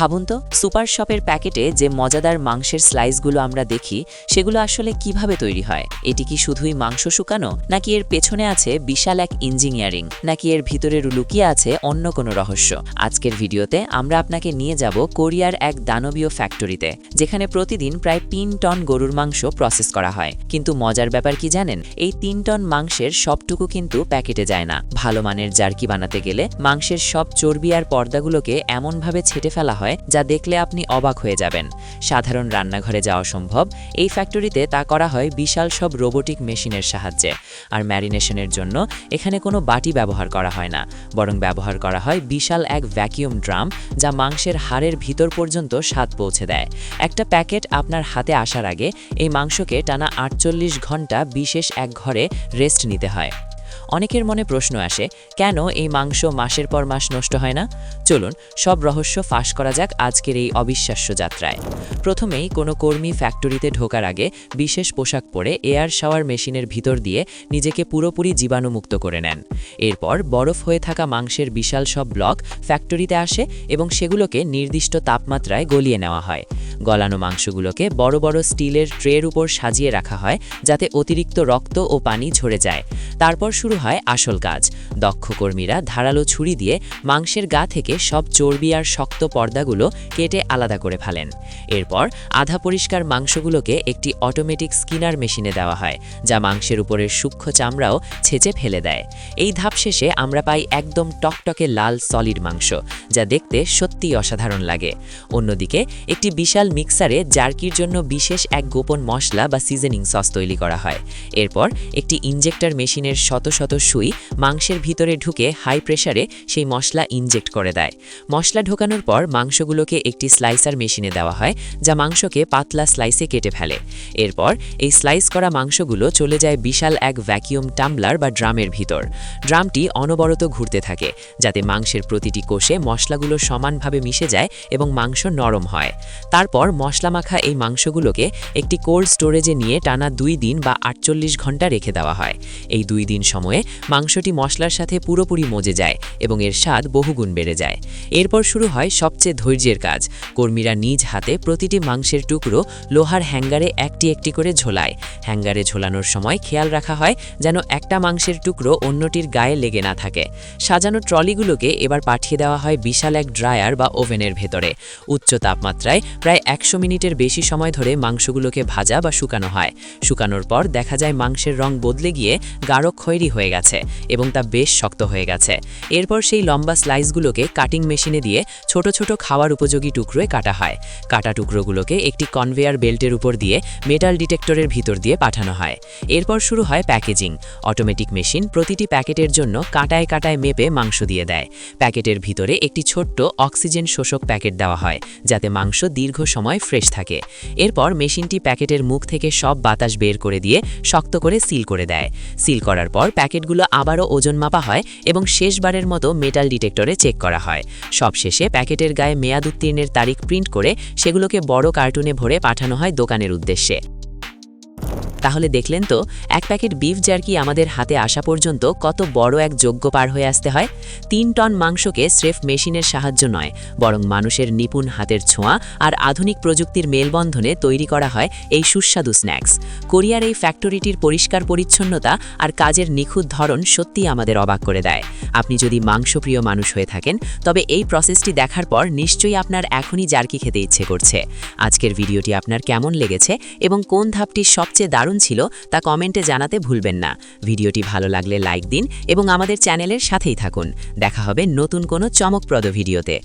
ভাবুন তো, সুপার শপের প্যাকেটে যে মজাদার মাংসের স্লাইসগুলো আমরা দেখি সেগুলো আসলে কিভাবে তৈরি হয়? এটি কি শুধুই মাংস শুকানো, নাকি এর পেছনে আছে বিশাল এক ইঞ্জিনিয়ারিং, নাকি এর ভিতরে লুকিয়ে আছে অন্য কোনো রহস্য? আজকের ভিডিওতে আমরা আপনাকে নিয়ে যাব কোরিয়ার এক দানবীয় ফ্যাক্টরিতে, যেখানে প্রতিদিন প্রায় ৩ টন গরুর মাংস প্রসেস করা হয়। কিন্তু মজার ব্যাপার কি জানেন? এই ৩ টন মাংসের সবটুকু কিন্তু প্যাকেটে যায় না। ভালো মানের জার্কি বানাতে গেলে মাংসের সব চর্বি আর পর্দাগুলোকে এমনভাবে ছেটে ফেলা হয় যা দেখলে আপনি অবাক হয়ে যাবেন। সাধারণ রান্নাঘরে যাওয়া সম্ভব, এই ফ্যাক্টরিতে তা করা হয় বিশাল সব রোবোটিক মেশিনের সাহায্যে। আর ম্যারিনেশনের জন্য এখানে কোনো বাটি ব্যবহার করা হয় না, বরং ব্যবহার করা হয় বিশাল এক ভ্যাকিউম ড্রাম, যা মাংসের হাড়ের ভিতর পর্যন্ত স্বাদ পৌঁছে দেয়। একটা প্যাকেট আপনার হাতে আসার আগে এই মাংসকে টানা ৪৮ ঘন্টা বিশেষ এক ঘরে রেস্ট নিতে হয়। অনেকের মনে প্রশ্ন আসে, কেন এই মাংস মাসের পর মাস নষ্ট হয় না? চলুন সব রহস্য ফাঁস করা যাক আজকের এই অবিশ্বাস্য যাত্রায়। প্রথমেই কোনো কর্মী ফ্যাক্টরিতে ঢোকার আগে বিশেষ পোশাক পরে এয়ার শাওয়ার মেশিনের ভিতর দিয়ে নিজেকে পুরোপুরি জীবাণুমুক্ত করে নেন। এরপর বরফ হয়ে থাকা মাংসের বিশাল সব ব্লক ফ্যাক্টরিতে আসে এবং সেগুলোকে নির্দিষ্ট তাপমাত্রায় গলিয়ে নেওয়া হয়। গলানো মাংসগুলোকে বড় বড় স্টিলের ট্রের উপর সাজিয়ে রাখা হয়, যাতে অতিরিক্ত রক্ত ও পানি ঝরে যায়। তারপর শুরু হয় আসল কাজ। দক্ষ কর্মীরা ধারালো ছুরি দিয়ে মাংসের গা থেকে সব চর্বি আর শক্ত পর্দাগুলো কেটে আলাদা করে ফেলেন। এরপর আধা পরিষ্কার মাংসগুলোকে একটি অটোমেটিক স্কিনার মেশিনে দেওয়া হয়, যা মাংসের উপরের সূক্ষ্ম চামড়াও ছেঁচে ফেলে দেয়। এই ধাপ শেষে আমরা পাই একদম টকটকে লাল সলিড মাংস, যা দেখতে সত্যিই অসাধারণ লাগে। অন্যদিকে একটি বিশাল মিক্সারে জার্কির জন্য বিশেষ এক গোপন মশলা বা সিজনিং সস তৈরি করা হয়। এরপর একটি ইনজেক্টর মেশিনের শত শত সুই মাংসের ভিতরে ঢুকে হাই প্রেসারে সেই মশলা ইনজেক্ট করে দেয়। মশলা ঢোকানোর পর মাংসগুলোকে একটি স্লাইসার মেশিনে দেওয়া হয়, যা মাংসকে পাতলা স্লাইসে কেটে ফেলে। এরপর এই স্লাইস করা মাংসগুলো চলে যায় বিশাল এক ভ্যাকিউম টাম্বলার বা ড্রামের ভিতর। ড্রামটি অনবরত ঘুরতে থাকে, যাতে মাংসের প্রতিটি কোষে মশলাগুলো সমানভাবে মিশে যায় এবং মাংস নরম হয়। তারপর মশলা মাখা এই মাংসগুলোকে একটি কোল্ড স্টোরেজে নিয়ে টানা 2 দিন বা 48 ঘন্টা রেখে দেওয়া হয়। এই 2 দিন সময়ে মাংসটি মশলার সাথে পুরোপুরি মজে যায় এবং এর স্বাদ বহুগুণ বেড়ে যায়। এরপর শুরু হয় সবচেয়ে ধৈর্যের কাজ। কর্মীরা নিজ হাতে প্রতিটি মাংসের টুকরো লোহার হ্যাঙ্গারে একটি একটি করে ঝোলায়। হ্যাঙ্গারে ঝোলানোর সময় খেয়াল রাখা হয় যেন একটা মাংসের টুকরো অন্যটির গায়ে লেগে না থাকে। সাজানো ট্রলিগুলোকে এবার পাঠিয়ে দেওয়া হয় বিশাল এক ড্রায়ার বা ওভেনের ভেতরে। উচ্চ তাপমাত্রায় প্রায় 100 মিনিটের বেশি সময় ধরে মাংসগুলোকে ভাজা বা শুকানো হয়। শুকানোর পর দেখা যায় মাংসের রং বদলে গিয়ে গাঢ় খয়েরি হয়ে গেছে এবং তা বেশ শক্ত হয়ে গেছে। এরপর সেই লম্বা স্লাইসগুলোকে কাটিং মেশিনে দিয়ে ছোট ছোট খাওয়ার উপযোগী টুকরোয় কাটা হয়। কাটা টুকরোগুলোকে একটি কনভেয়ার বেল্টের উপর দিয়ে মেটাল ডিটেক্টরের ভিতর দিয়ে পাঠানো হয়। এরপর শুরু হয় প্যাকেজিং। অটোমেটিক মেশিন প্রতিটি প্যাকেটের জন্য কাটায় কাটায় মেপে মাংস দিয়ে দেয়। প্যাকেটের ভিতরে একটি ছোট্ট অক্সিজেন শোষক প্যাকেট দেওয়া হয়, যাতে মাংস দীর্ঘ সময় ফ্রেশ থাকে। এরপর মেশিনটি প্যাকেটের মুখ থেকে সব বাতাস বের করে দিয়ে শক্ত করে সিল করে দেয়। সিল করার পর প্যাকেটগুলো আবারও ওজন মাপা হয় এবং শেষবারের মতো মেটাল ডিটেক্টরে চেক করা হয়। সবশেষে প্যাকেটের গায়ে মেয়াদ উত্তীর্ণের তারিখ প্রিন্ট করে সেগুলোকে বড় কার্টুনে ভরে পাঠানো হয় দোকানের উদ্দেশ্যে। তাহলে দেখলেন তো, এক প্যাকেট বিফ জার্কি আমাদের হাতে আসা পর্যন্ত কত বড় এক যজ্ঞ পার হয়ে আসতে হয়। 3 টন মাংসকে স্রেফ মেশিনের সাহায্য নয়, বরং মানুষের নিপুণ হাতের ছোঁয়া আর আধুনিক প্রযুক্তির মেলবন্ধনে তৈরি করা হয় এই সুস্বাদু স্ন্যাক্স। কোরিয়ার এই ফ্যাক্টরিটির পরিষ্কার পরিচ্ছন্নতা আর কাজের নিখুঁত ধরন সত্যিই আমাদের অবাক করে দেয়। আপনি যদি মাংসপ্রিয় মানুষ হয়ে থাকেন, তবে এই প্রসেসটি দেখার পর নিশ্চয়ই আপনার এখনই জার্কি খেতে ইচ্ছে করছে। আজকের ভিডিওটি আপনার কেমন লেগেছে এবং কোন ধাপটি সবচেয়ে দারুণ ছিল তা কমেন্টে জানাতে ভুলবেন না। ভিডিওটি ভালো লাগলে লাইক দিন এবং আমাদের চ্যানেলের সাথেই থাকুন। দেখা হবে নতুন কোনো চমকপ্রদ ভিডিওতে।